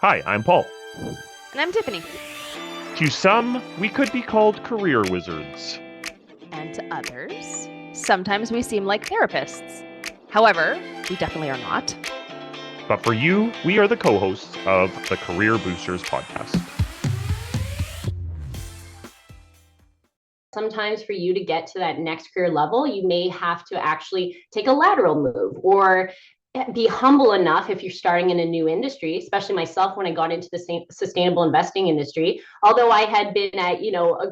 Hi, I'm Paul. And I'm Tiffany. To some, we could be called career wizards. And to others, sometimes we seem like therapists. However, we definitely are not. But for you, we are the co-hosts of the Career Boosters podcast. Sometimes for you to get to that next career level, you may have to actually take a lateral move or be humble enough if you're starting in a new industry, especially myself when I got into the sustainable investing industry. Although I had been at,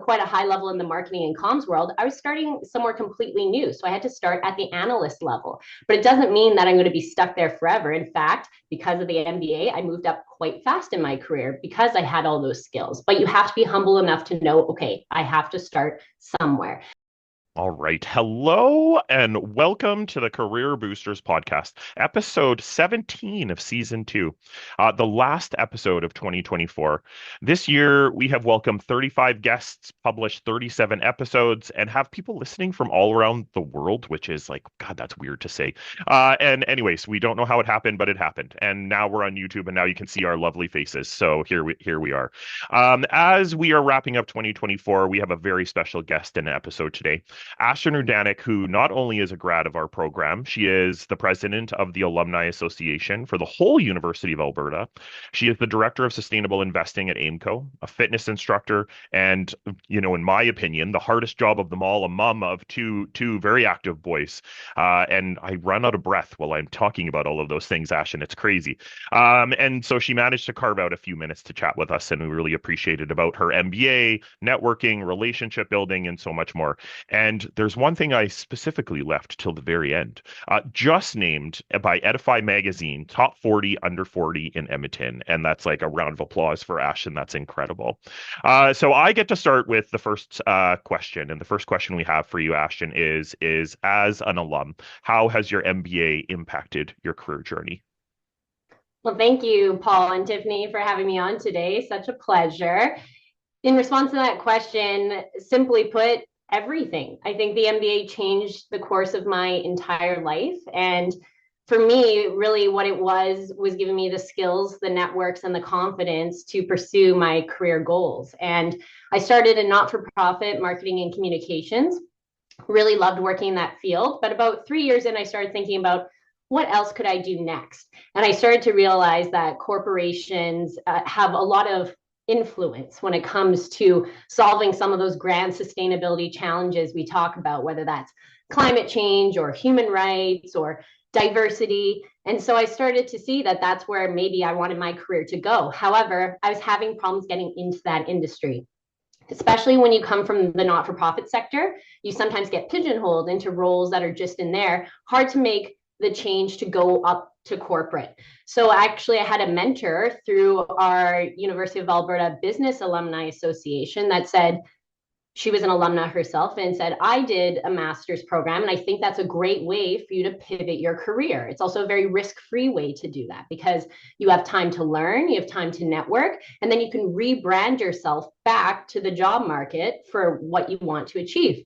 quite a high level in the marketing and comms world, I was starting somewhere completely new. So I had to start at the analyst level. But it doesn't mean that I'm going to be stuck there forever. In fact, because of the MBA, I moved up quite fast in my career because I had all those skills. But you have to be humble enough to know, okay, I have to start somewhere. All right. Hello and welcome to the Career Boosters podcast, episode 17 of season 2, the last episode of 2024. This year, we have welcomed 35 guests, published 37 episodes, and have people listening from all around the world, which is like, God, that's weird to say. And anyways, we don't know how it happened, but it happened. And now we're on YouTube, and now you can see our lovely faces. So here we are. As we are wrapping up 2024, we have a very special guest in an episode today. Ashton Rudanec, who not only is a grad of our program, she is the president of the Alumni Association for the whole University of Alberta. She is the director of sustainable investing at AIMCO, a fitness instructor, and, in my opinion, the hardest job of them all, a mom of two very active boys. And I run out of breath while I'm talking about all of those things, Ashton. It's crazy. And so she managed to carve out a few minutes to chat with us, and we really appreciated about her MBA, networking, relationship building, and so much more. And there's one thing I specifically left till the very end. Just named by Edify magazine, top 40 under 40 in Edmonton. And that's like a round of applause for Ashton. That's incredible. So I get to start with the first question. And the first question we have for you, Ashton, is as an alum, how has your MBA impacted your career journey? Well, thank you, Paul and Tiffany, for having me on today. Such a pleasure. In response to that question, simply put, everything. I think the MBA changed the course of my entire life. And for me, really what it was giving me the skills, the networks, and the confidence to pursue my career goals. And I started in not-for-profit marketing and communications, really loved working in that field. But about 3 years in, I started thinking about what else could I do next? And I started to realize that corporations have a lot of influence when it comes to solving some of those grand sustainability challenges we talk about, whether that's climate change or human rights or diversity. And so I started to see that that's where maybe I wanted my career to go. However, I was having problems getting into that industry. Especially when you come from the not-for-profit sector, you sometimes get pigeonholed into roles that are just in there, hard to make the change to go up to corporate. So actually I had a mentor through our University of Alberta Business Alumni Association that said, she was an alumna herself, and said, I did a master's program, and I think that's a great way for you to pivot your career. It's also a very risk-free way to do that because you have time to learn, you have time to network, and then you can rebrand yourself back to the job market for what you want to achieve.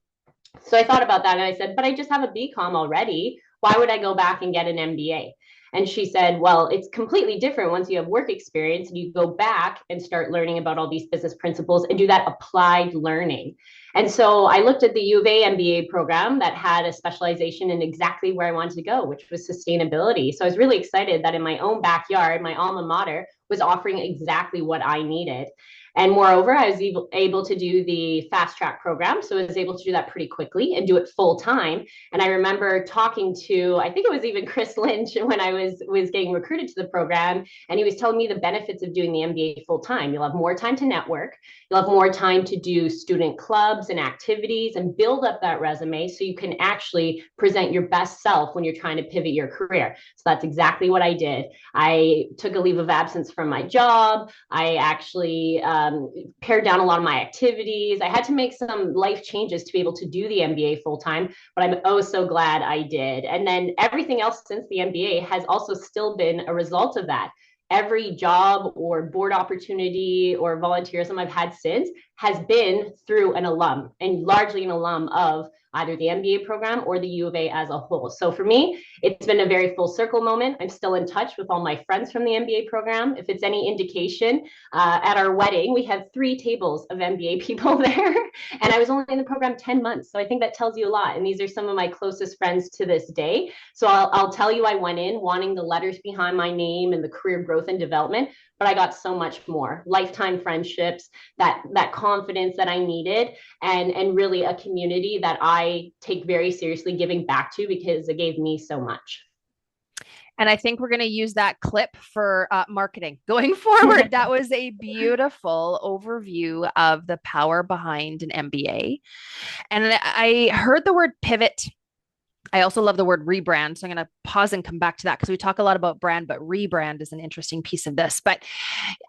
So I thought about that and I said, but I just have a BCom already. Why would I go back and get an MBA? And she said, well, it's completely different once you have work experience and you go back and start learning about all these business principles and do that applied learning. And so I looked at the U of A MBA program that had a specialization in exactly where I wanted to go, which was sustainability. So I was really excited that in my own backyard, my alma mater was offering exactly what I needed. And moreover, I was able to do the fast track program. So I was able to do that pretty quickly and do it full time. And I remember talking to, I think it was even Chris Lynch when I was getting recruited to the program. And he was telling me the benefits of doing the MBA full time. You'll have more time to network. You'll have more time to do student clubs and activities and build up that resume so you can actually present your best self when you're trying to pivot your career. So that's exactly what I did. I took a leave of absence from my job. I actually pared down a lot of my activities. I had to make some life changes to be able to do the MBA full time, but I'm oh so glad I did. And then everything else since the MBA has also still been a result of that. Every job or board opportunity or volunteerism I've had since has been through an alum, and largely an alum of either the MBA program or the U of A as a whole. So for me, it's been a very full circle moment. I'm still in touch with all my friends from the MBA program. If it's any indication, at our wedding, we had 3 tables of MBA people there, and I was only in the program 10 months. So I think that tells you a lot. And these are some of my closest friends to this day. So I'll tell you, I went in wanting the letters behind my name and the career growth and development, but I got so much more: lifetime friendships, that confidence that I needed, and really a community that I take very seriously giving back to, because it gave me so much. And I think we're going to use that clip for marketing going forward. That was a beautiful overview of the power behind an MBA. And I heard the word pivot. I also love the word rebrand. So I'm going to pause and come back to that, because we talk a lot about brand, but rebrand is an interesting piece of this. But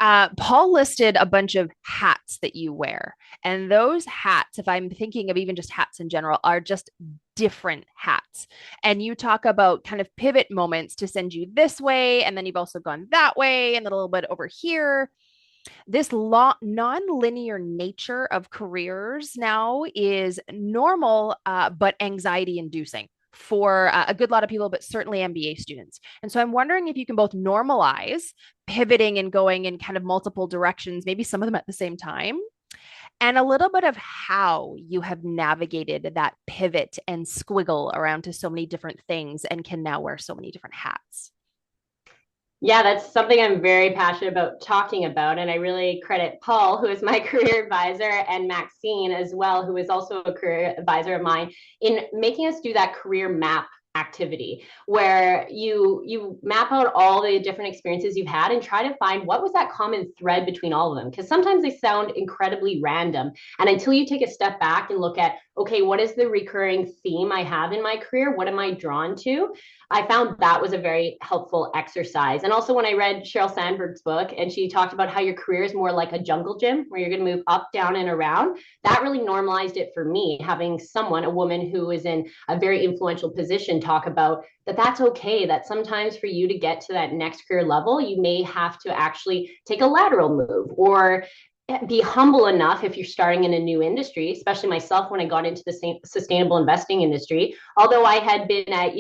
Paul listed a bunch of hats that you wear. And those hats, if I'm thinking of even just hats in general, are just different hats. And you talk about kind of pivot moments to send you this way. And then you've also gone that way and then a little bit over here. This non-linear nature of careers now is normal, but anxiety inducing for a good lot of people, but certainly MBA students. And so I'm wondering if you can both normalize pivoting and going in kind of multiple directions, maybe some of them at the same time, and a little bit of how you have navigated that pivot and squiggle around to so many different things and can now wear so many different hats. Yeah, that's something I'm very passionate about talking about. And I really credit Paul, who is my career advisor, and Maxine as well, who is also a career advisor of mine, in making us do that career map activity, where you map out all the different experiences you've had and try to find what was that common thread between all of them, because sometimes they sound incredibly random, and until you take a step back and look at, okay, what is the recurring theme I have in my career, what am I drawn to, I found that was a very helpful exercise. And also when I read Sheryl Sandberg's book, and she talked about how your career is more like a jungle gym where you're going to move up, down, and around, that really normalized it for me, having someone, a woman who is in a very influential position, talk about that that's okay, that sometimes for you to get to that next career level, you may have to actually take a lateral move, or be humble enough if you're starting in a new industry, especially myself when I got into the sustainable investing industry. Although I had been at,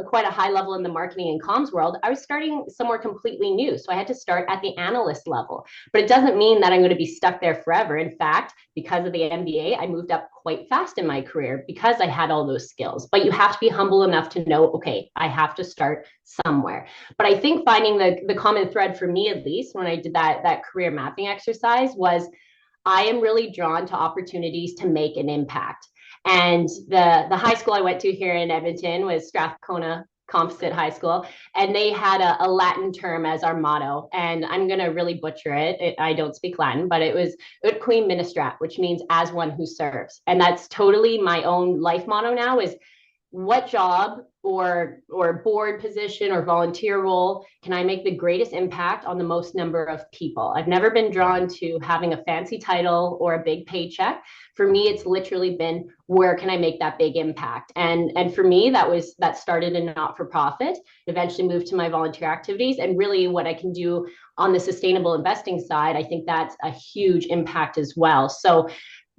quite a high level in the marketing and comms world, I was starting somewhere completely new. So I had to start at the analyst level. But it doesn't mean that I'm going to be stuck there forever. In fact, because of the MBA, I moved up quite fast in my career because I had all those skills. But you have to be humble enough to know, okay, I have to start somewhere. But I think finding the common thread for me, at least when I did that career mapping exercise, was I am really drawn to opportunities to make an impact. And the high school I went to here in Edmonton was Strathcona Composite High School, and they had a Latin term as our motto, and I'm going to really butcher it. I don't speak Latin, but it was Qui Ministrat, which means as one who serves. And that's totally my own life motto now, is what job or board position or volunteer role can I make the greatest impact on the most number of people? I've never been drawn to having a fancy title or a big paycheck. For me, it's literally been, where can I make that big impact? And for me, that started in not-for-profit, eventually moved to my volunteer activities, and really what I can do on the sustainable investing side, I think that's a huge impact as well. So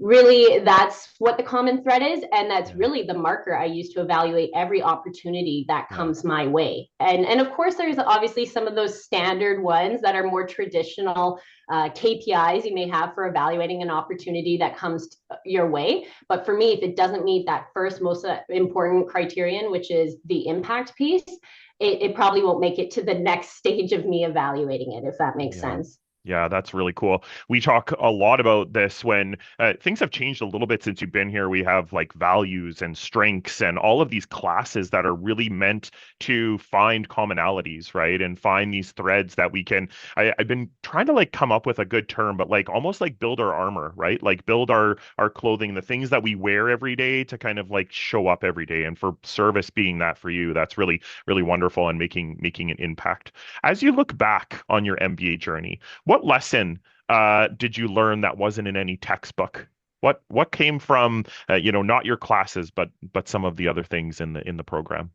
really, that's what the common thread is, and that's really the marker I use to evaluate every opportunity that comes my way. And of course, there's obviously some of those standard ones that are more traditional KPIs you may have for evaluating an opportunity that comes your way. But for me, if it doesn't meet that first most important criterion, which is the impact piece, it probably won't make it to the next stage of me evaluating it, if that makes sense. Yeah, that's really cool. We talk a lot about this when things have changed a little bit since you've been here. We have like values and strengths and all of these classes that are really meant to find commonalities, right? And find these threads that we can, I've been trying to like come up with a good term, but like almost like build our armor, right? Like build our clothing, the things that we wear every day to kind of like show up every day. And for service being that for you, that's really, really wonderful and making an impact. As you look back on your MBA journey, what lesson did you learn that wasn't in any textbook? What came from not your classes, but some of the other things in the program?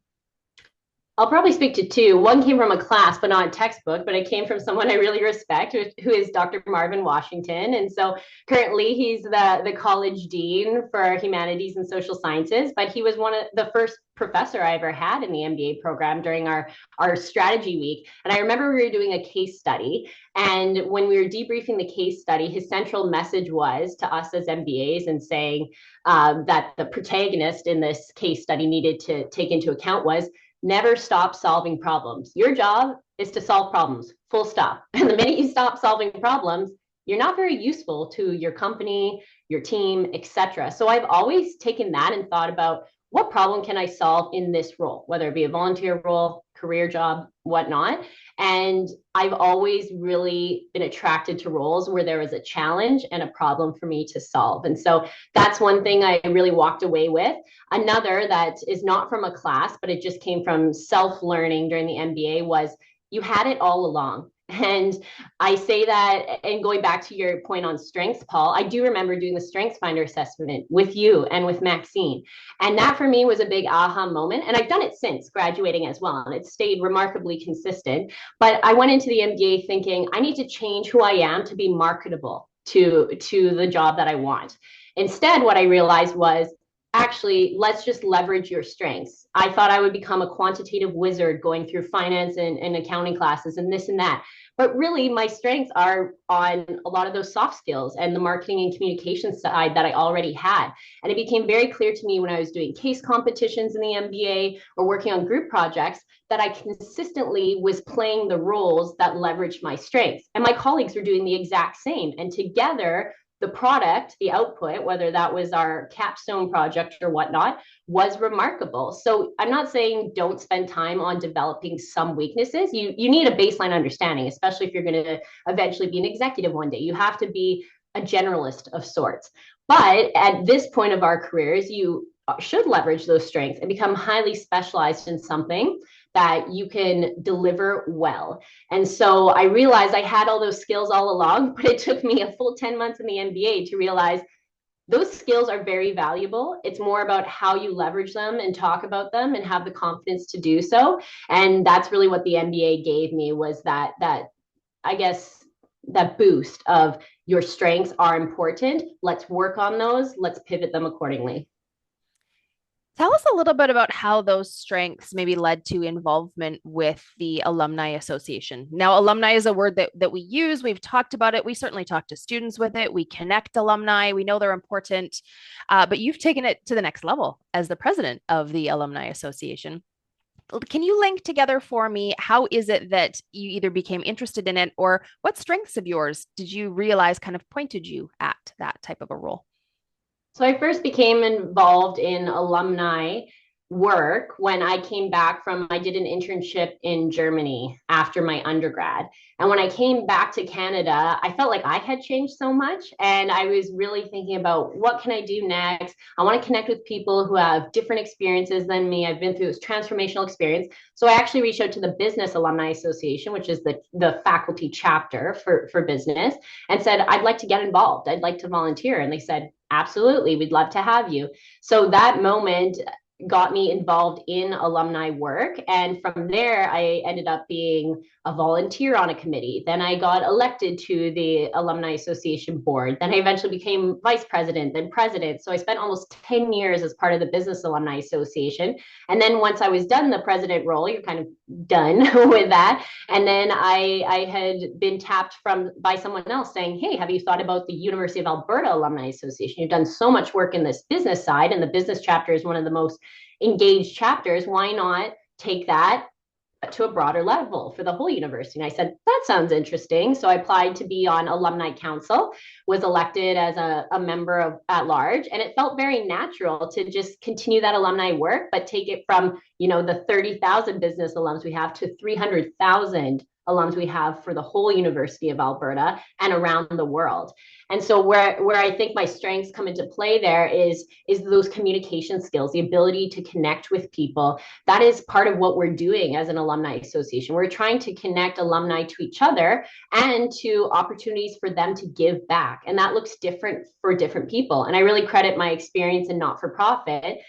I'll probably speak to two. One came from a class, but not a textbook, but it came from someone I really respect, who is Dr. Marvin Washington. And so currently he's the college dean for humanities and social sciences, but he was one of the first professor I ever had in the MBA program during our strategy week. And I remember we were doing a case study. And when we were debriefing the case study, his central message was to us as MBAs and saying that the protagonist in this case study needed to take into account was never stop solving problems. Your job is to solve problems, full stop. And the minute you stop solving problems, you're not very useful to your company, your team, etc. So I've always taken that and thought about what problem can I solve in this role, whether it be a volunteer role, career job, whatnot. And I've always really been attracted to roles where there was a challenge and a problem for me to solve. And so that's one thing I really walked away with. Another that is not from a class, but it just came from self-learning during the MBA was you had it all along. And I say that, and going back to your point on strengths, Paul, I do remember doing the Strengths Finder assessment with you and with Maxine. And that for me was a big aha moment. And I've done it since graduating as well. And it's stayed remarkably consistent. But I went into the MBA thinking, I need to change who I am to be marketable to the job that I want. Instead, what I realized was, actually, let's just leverage your strengths. I thought I would become a quantitative wizard going through finance and accounting classes and this and that. But really, my strengths are on a lot of those soft skills and the marketing and communication side that I already had. And it became very clear to me when I was doing case competitions in the MBA or working on group projects that I consistently was playing the roles that leveraged my strengths. And my colleagues were doing the exact same. And together, the product, the output, whether that was our capstone project or whatnot, was remarkable. So I'm not saying don't spend time on developing some weaknesses. You need a baseline understanding, especially if you're going to eventually be an executive one day. You have to be a generalist of sorts. But at this point of our careers, you should leverage those strengths and become highly specialized in something that you can deliver well. And so I realized I had all those skills all along, but it took me a full 10 months in the MBA to realize those skills are very valuable. It's more about how you leverage them and talk about them and have the confidence to do so. And that's really what the MBA gave me, was that I guess that boost of your strengths are important. Let's work on those. Let's pivot them accordingly. Tell us a little bit about how those strengths maybe led to involvement with the Alumni Association. Now, alumni is a word that we use. We've talked about it. We certainly talk to students with it. We connect alumni. We know they're important, but you've taken it to the next level as the president of the Alumni Association. Can you link together for me? How is it that you either became interested in it, or what strengths of yours did you realize kind of pointed you at that type of a role? So I first became involved in alumni work when I came back from, I did an internship in Germany after my undergrad. And when I came back to Canada, I felt like I had changed so much. And I was really thinking about what can I do next? I want to connect with people who have different experiences than me. I've been through this transformational experience. So I actually reached out to the Business Alumni Association, which is the faculty chapter for business, and said, I'd like to get involved. I'd like to volunteer. And they said, absolutely, we'd love to have you. So that moment got me involved in alumni work. And from there, I ended up being a volunteer on a committee. Then I got elected to the Alumni Association board. Then I eventually became vice president, then president. So I spent almost 10 years as part of the Business Alumni Association. And then once I was done the president role, you're kind of done with that. And then I had been tapped by someone else saying, hey, have you thought about the University of Alberta Alumni Association? You've done so much work in this business side, and the business chapter is one of the most engaged chapters. Why not take that to a broader level for the whole university? And I said, that sounds interesting. So I applied to be on Alumni Council, was elected as a member of at large. And it felt very natural to just continue that alumni work, but take it from, the 30,000 business alums we have to 300,000 alums we have for the whole University of Alberta and around the world. And so where I think my strengths come into play there is those communication skills, the ability to connect with people. That is part of what we're doing as an alumni association. We're trying to connect alumni to each other and to opportunities for them to give back. And that looks different for different people. And I really credit my experience in not-for-profit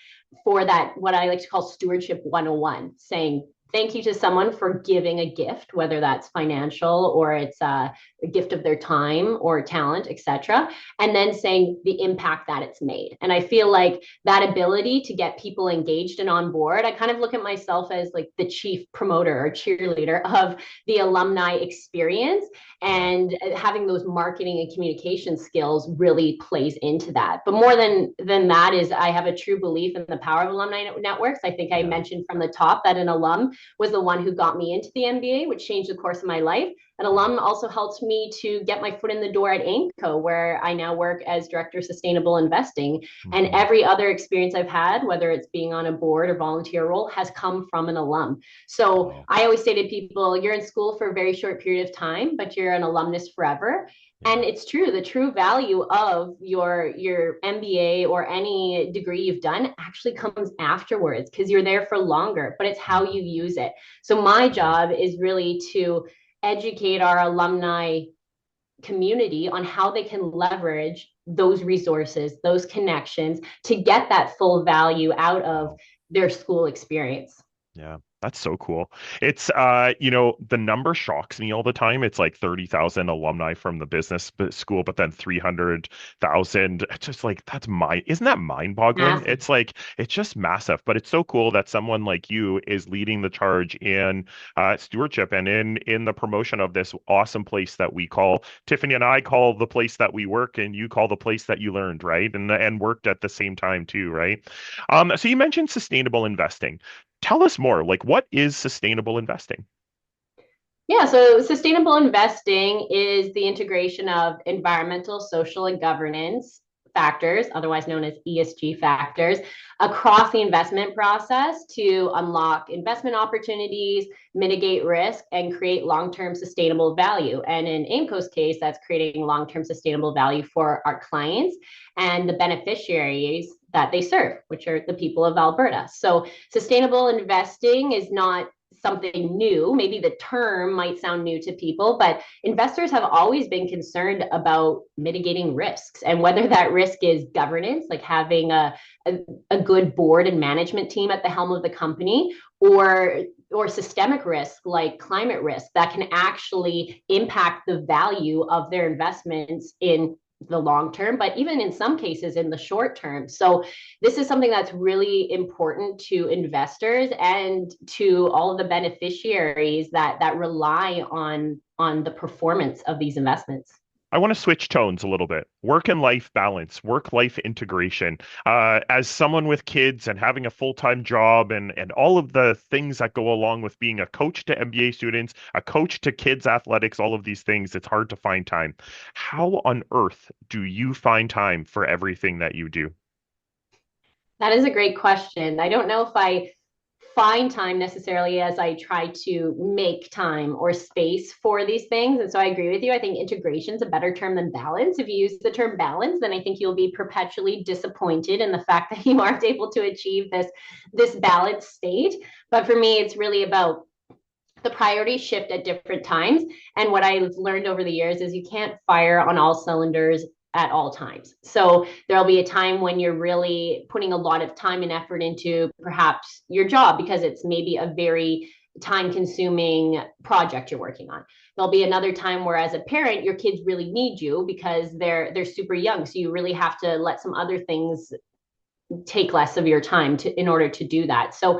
for that, what I like to call stewardship 101, saying, thank you to someone for giving a gift, whether that's financial or it's a gift of their time or talent, etc. And then saying the impact that it's made. And I feel like that ability to get people engaged and on board, I kind of look at myself as like the chief promoter or cheerleader of the alumni experience. And having those marketing and communication skills really plays into that. But more than that is I have a true belief in the power of alumni networks. I think I mentioned from the top that an alum was the one who got me into the MBA, which changed the course of my life. An alum also helped me to get my foot in the door at AIMCO, where I now work as Director of Sustainable Investing. And every other experience I've had, whether it's being on a board or volunteer role, has come from an alum. So I always say to people, you're in school for a very short period of time, but you're an alumnus forever. And it's true, the true value of your MBA or any degree you've done actually comes afterwards because you're there for longer, but it's how you use it. So my job is really to educate our alumni community on how they can leverage those resources, those connections to get that full value out of their school experience. Yeah, that's so cool. It's the number shocks me all the time. It's like 30,000 alumni from the business school, but then 300,000. Just like isn't that mind-boggling? Massive. It's like it's just massive, but it's so cool that someone like you is leading the charge in stewardship and in the promotion of this awesome place that we call Tiffany and I call the place that we work, and you call the place that you learned, right? And worked at the same time too, right? So you mentioned sustainable investing. Tell us more. Like, what is sustainable investing? Yeah, so sustainable investing is the integration of environmental, social, and governance factors, otherwise known as ESG factors, across the investment process to unlock investment opportunities, mitigate risk, and create long-term sustainable value. And in AIMCO's case, that's creating long-term sustainable value for our clients and the beneficiaries that they serve, which are the people of Alberta. So sustainable investing is not something new. Maybe the term might sound new to people, but investors have always been concerned about mitigating risks. And whether that risk is governance, like having a good board and management team at the helm of the company, or systemic risk like climate risk that can actually impact the value of their investments in the long term, but even in some cases in the short term. So this is something that's really important to investors and to all of the beneficiaries that rely on the performance of these investments. I want to switch tones a little bit. Work and life balance, work-life integration. As someone with kids and having a full-time job and all of the things that go along with being a coach to MBA students, a coach to kids athletics, all of these things, it's hard to find time. How on earth do you find time for everything that you do? That is a great question. I don't know if I find time necessarily as I try to make time or space for these things. And so I agree with you. I think integration is a better term than balance. If you use the term balance, then I think you'll be perpetually disappointed in the fact that you aren't able to achieve this balanced state. But for me, it's really about the priorities shift at different times. And what I've learned over the years is you can't fire on all cylinders at all times. So there'll be a time when you're really putting a lot of time and effort into perhaps your job because it's maybe a very time consuming project you're working on. There'll be another time where as a parent your kids really need you because they're super young, so you really have to let some other things take less of your time in order to do that. So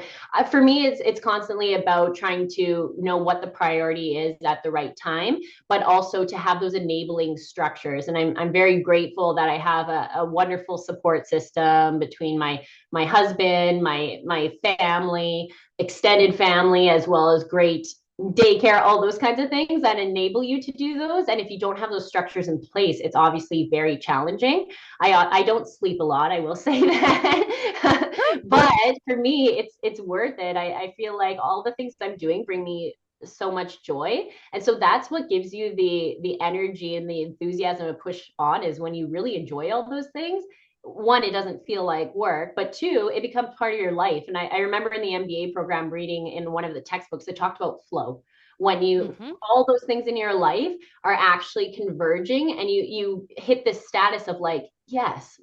for me, it's constantly about trying to know what the priority is at the right time, but also to have those enabling structures. And I'm very grateful that I have a wonderful support system between my husband, my family, extended family, as well as great daycare, all those kinds of things that enable you to do those. And if you don't have those structures in place, it's obviously very challenging. I don't sleep a lot, I will say that. But for me, it's worth it. I feel like all the things I'm doing bring me so much joy. And so that's what gives you the energy and the enthusiasm to push on, is when you really enjoy all those things. One, it doesn't feel like work, but two, it becomes part of your life. And I remember in the MBA program reading in one of the textbooks, it talked about flow, when you all those things in your life are actually converging, and you hit this status of like, yes,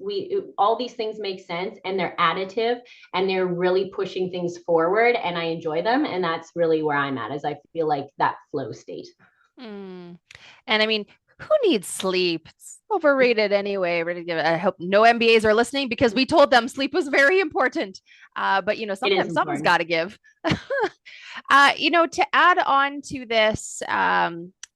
all these things make sense, and they're additive, and they're really pushing things forward, and I enjoy them. And that's really where I'm at, is I feel like that flow state. And I mean, who needs sleep? It's overrated anyway. I hope no MBAs are listening, because we told them sleep was very important. But sometimes something's got to give. To add on to this,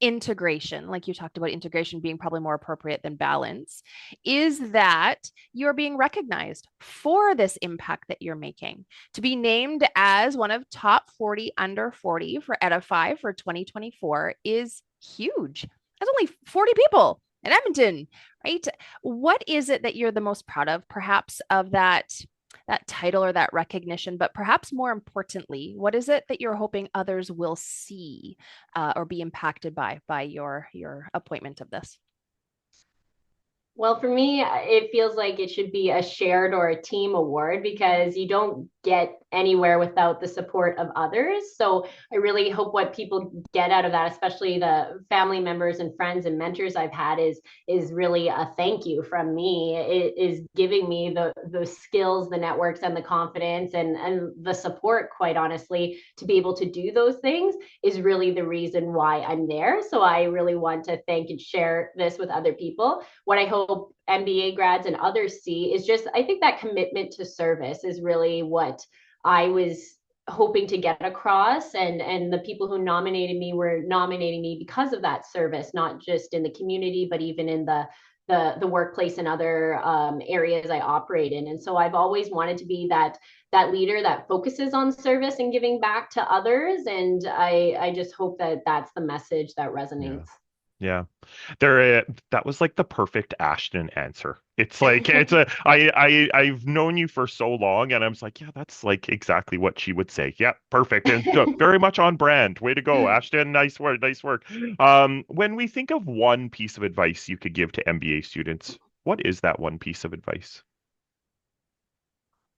integration, like you talked about, integration being probably more appropriate than balance, is that you're being recognized for this impact that you're making. To be named as one of top 40 under 40 for Edify for 2024 is huge. That's only 40 people in Edmonton, right? What is it that you're the most proud of, perhaps, of that title or that recognition? But perhaps more importantly, what is it that you're hoping others will see or be impacted by your appointment of this? Well, for me, it feels like it should be a shared or a team award, because you don't get anywhere without the support of others. So I really hope what people get out of that, especially the family members and friends and mentors I've had, is really a thank you from me. It is giving me the skills, the networks, and the confidence, and the support, quite honestly, to be able to do those things is really the reason why I'm there. So I really want to thank and share this with other people. What I hope MBA grads and others see is just, I think that commitment to service is really what I was hoping to get across. And the people who nominated me were nominating me because of that service, not just in the community, but even in the workplace and other areas I operate in. And so I've always wanted to be that leader that focuses on service and giving back to others. And I just hope that that's the message that resonates. Yeah. That was like the perfect Ashton answer. It's like I've known you for so long, and I was like, yeah, that's like exactly what she would say. Yeah, perfect. And very much on brand. Way to go, Ashton. Nice work, nice work. When we think of one piece of advice you could give to MBA students, what is that one piece of advice?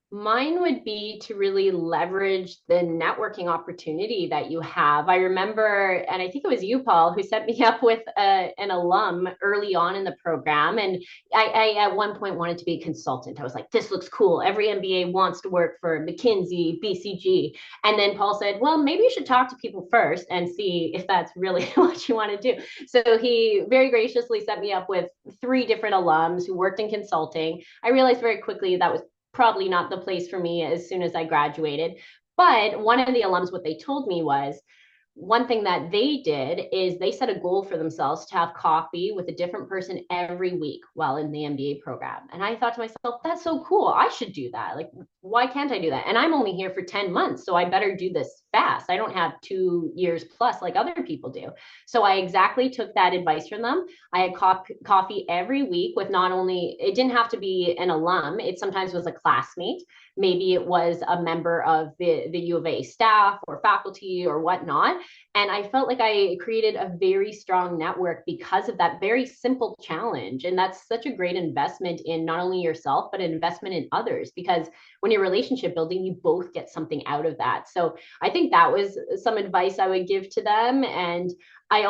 Mine would be to really leverage the networking opportunity that you have. I remember, and I think it was you, Paul, who set me up with an alum early on in the program. And I at one point wanted to be a consultant. I was like, this looks cool. Every MBA wants to work for McKinsey, BCG. And then Paul said, well, maybe you should talk to people first and see if that's really what you want to do. So he very graciously set me up with 3 different alums who worked in consulting. I realized very quickly that was probably not the place for me as soon as I graduated. But one of the alums, what they told me was, one thing that they did is they set a goal for themselves to have coffee with a different person every week while in the MBA program. And I thought to myself, that's so cool. I should do that. Like, why can't I do that? And I'm only here for 10 months, so I better do this fast. I don't have 2 years plus like other people do. So I exactly took that advice from them. I had coffee every week with, not only, it didn't have to be an alum, it sometimes was a classmate. Maybe it was a member of the U of A staff or faculty or whatnot. And I felt like I created a very strong network because of that very simple challenge. And that's such a great investment in not only yourself, but an investment in others, because when you're relationship building, you both get something out of that. So I think that was some advice I would give to them. And I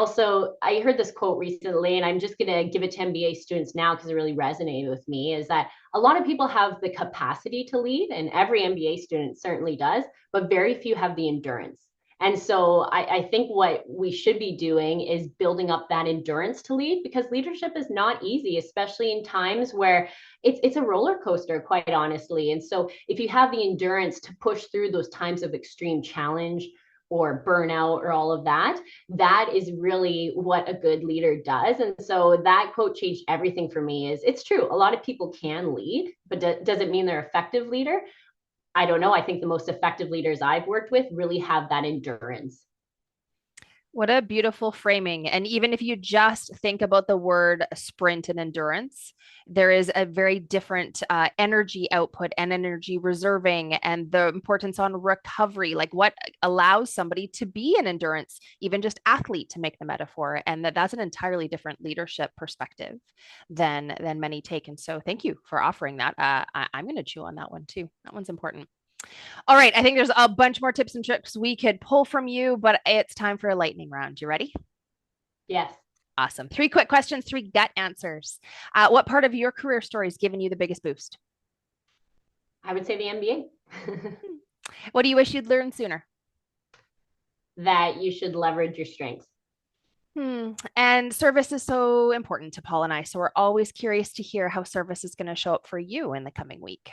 heard this quote recently, and I'm just going to give it to MBA students now because it really resonated with me, is that a lot of people have the capacity to lead, and every MBA student certainly does, but very few have the endurance. And so I think what we should be doing is building up that endurance to lead, because leadership is not easy, especially in times where it's a roller coaster, quite honestly. And so if you have the endurance to push through those times of extreme challenge or burnout or all of that, that is really what a good leader does. And so that quote changed everything for me. It's true, a lot of people can lead, but does it mean they're an effective leader? I don't know. I think the most effective leaders I've worked with really have that endurance. What a beautiful framing. And even if you just think about the word sprint and endurance, there is a very different energy output and energy reserving, and the importance on recovery, like what allows somebody to be an endurance, even just athlete, to make the metaphor. And that's an entirely different leadership perspective than many take. And so thank you for offering that. I'm going to chew on that one too. That one's important. All right. I think there's a bunch more tips and tricks we could pull from you, but it's time for a lightning round. You ready? Yes. Awesome. 3 quick questions, 3 gut answers. What part of your career story has given you the biggest boost? I would say the MBA. What do you wish you'd learned sooner? That you should leverage your strengths. And service is so important to Paul and I. So we're always curious to hear how service is going to show up for you in the coming week.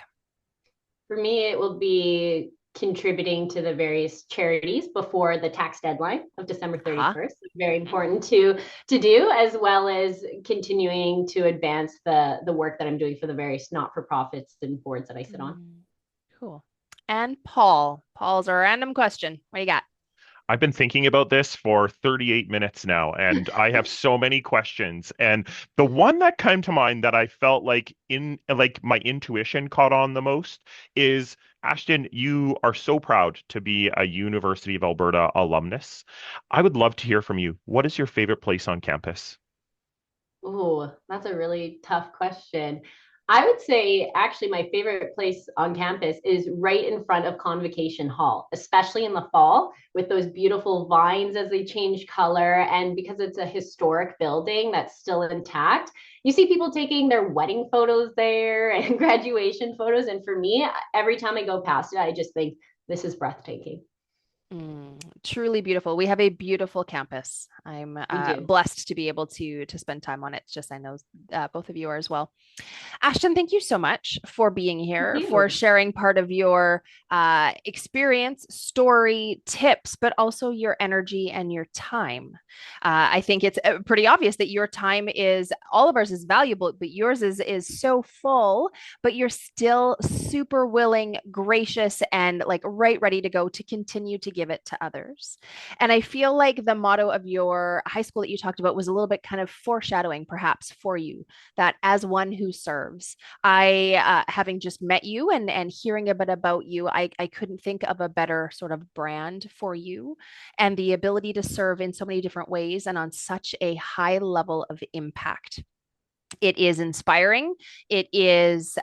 For me, it will be contributing to the various charities before the tax deadline of December 31st. Very important to do, as well as continuing to advance the work that I'm doing for the various not-for-profits and boards that I sit on. Cool. And Paul's a random question. What do you got? I've been thinking about this for 38 minutes now, and I have so many questions. And the one that came to mind that I felt like my intuition caught on the most is, Ashton, you are so proud to be a University of Alberta alumnus. I would love to hear from you. What is your favorite place on campus? Oh, that's a really tough question. I would say actually my favorite place on campus is right in front of Convocation Hall, especially in the fall with those beautiful vines as they change color. And because it's a historic building that's still intact, you see people taking their wedding photos there and graduation photos. And for me, every time I go past it, I just think this is breathtaking. Truly beautiful. We have a beautiful campus. I'm blessed to be able to spend time on it. Just I know both of you are as well. Ashton, thank you so much for being here, for sharing part of your experience, story, tips, but also your energy and your time. I think it's pretty obvious that your time is, all of ours is valuable, but yours is so full, but you're still super willing, gracious, and like right ready to go to continue to give it to others. And I feel like the motto of your high school that you talked about was a little bit kind of foreshadowing perhaps for you, that as one who serves. Having just met you and hearing a bit about you, I couldn't think of a better sort of brand for you, and the ability to serve in so many different ways and on such a high level of impact. It is inspiring. It is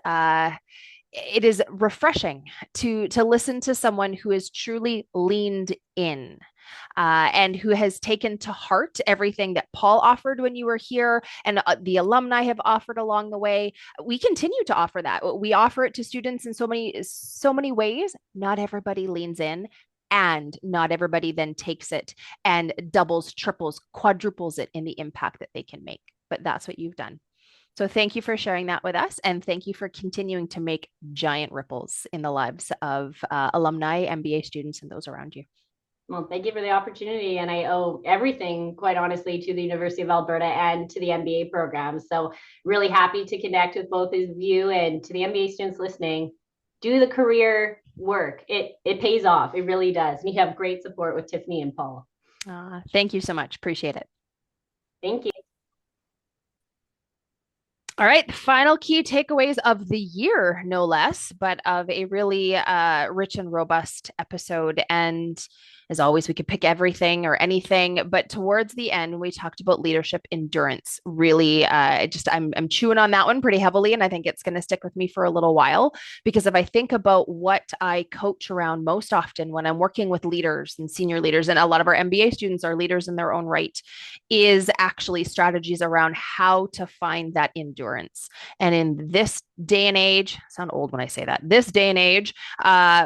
refreshing to listen to someone who is truly leaned in, and who has taken to heart everything that Paul offered when you were here, and the alumni have offered along the way. We continue to offer that. We offer it to students in so many ways. Not everybody leans in, and not everybody then takes it and doubles, triples, quadruples it in the impact that they can make. But that's what you've done. So thank you for sharing that with us, and thank you for continuing to make giant ripples in the lives of alumni, MBA students, and those around you. Well, thank you for the opportunity. And I owe everything, quite honestly, to the University of Alberta and to the MBA program. So really happy to connect with both of you, and to the MBA students listening, do the career work. It pays off. It really does. And you have great support with Tiffany and Paul. Thank you so much. Appreciate it. Thank you. All right, final key takeaways of the year, no less, but of a really rich and robust episode. And as always, we could pick everything or anything, but towards the end, we talked about leadership endurance. Really, I'm chewing on that one pretty heavily, and I think it's going to stick with me for a little while, because if I think about what I coach around most often when I'm working with leaders and senior leaders, and a lot of our MBA students are leaders in their own right, is actually strategies around how to find that endurance. And in this day and age, I sound old when I say that, this day and age,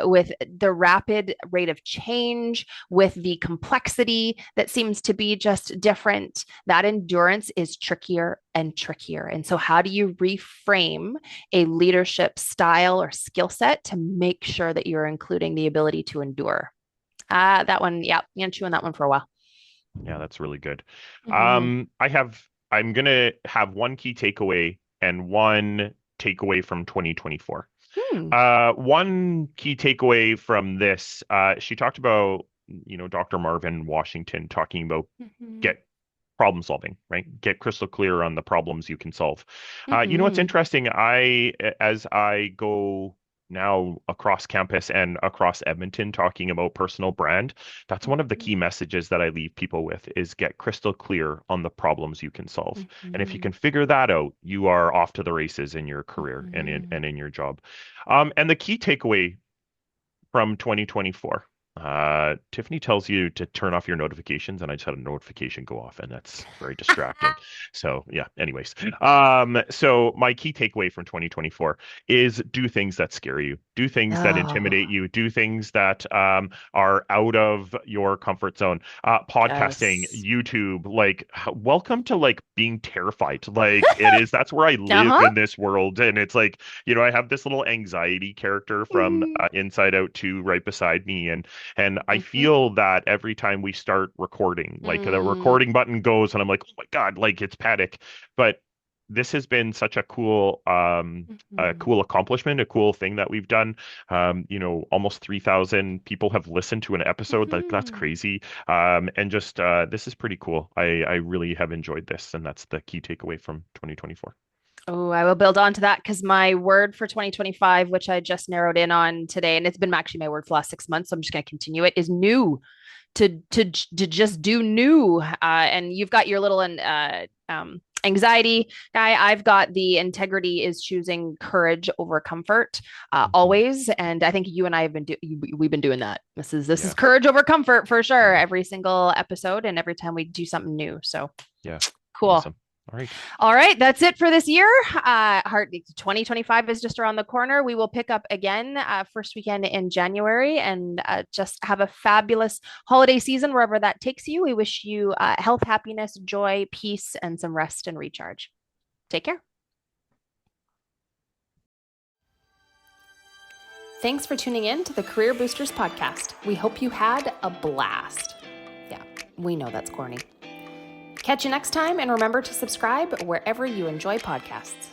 with the rapid rate of change, with the complexity that seems to be just different, that endurance is trickier and trickier. And so how do you reframe a leadership style or skill set to make sure that you're including the ability to endure? That one, yeah, I'm chewing that one for a while. Yeah, that's really good. I'm going to have one key takeaway and one takeaway from 2024. One key takeaway from this, she talked about, Dr. Marvin Washington talking about get problem solving, right? Get crystal clear on the problems you can solve. What's interesting? As I go now across campus and across Edmonton talking about personal brand, that's one of the key messages that I leave people with, is get crystal clear on the problems you can solve. And if you can figure that out, you are off to the races in your career and in your job. And the key takeaway from 2024. Tiffany tells you to turn off your notifications, and I just had a notification go off, and that's very distracting. So yeah, anyways. So my key takeaway from 2024 is do things that scare you, do things that intimidate you, do things that are out of your comfort zone. Podcasting, Yes. YouTube, like welcome to like being terrified. Like it is, that's where I live in this world. And it's like, I have this little anxiety character from Inside Out 2 right beside me. And I feel that every time we start recording, like the recording button goes and I'm like, oh my God, like it's panic. But this has been such a cool accomplishment, a cool thing that we've done. Almost 3,000 people have listened to an episode. Like that's crazy. And just this is pretty cool. I really have enjoyed this, and that's the key takeaway from 2024. Oh, I will build on to that because my word for 2025, which I just narrowed in on today, and it's been actually my word for the last 6 months, so I'm just going to continue it, is new. To just do new. And you've got your little anxiety guy. I've got the integrity is choosing courage over comfort always. And I think you and I have been we've been doing that. This is courage over comfort for sure. Every single episode and every time we do something new. So yeah, cool. Awesome. All right. That's it for this year. 2025 is just around the corner. We will pick up again first weekend in January and just have a fabulous holiday season wherever that takes you. We wish you health, happiness, joy, peace, and some rest and recharge. Take care. Thanks for tuning in to the Career Boosters podcast. We hope you had a blast. Yeah, we know that's corny. Catch you next time, and remember to subscribe wherever you enjoy podcasts.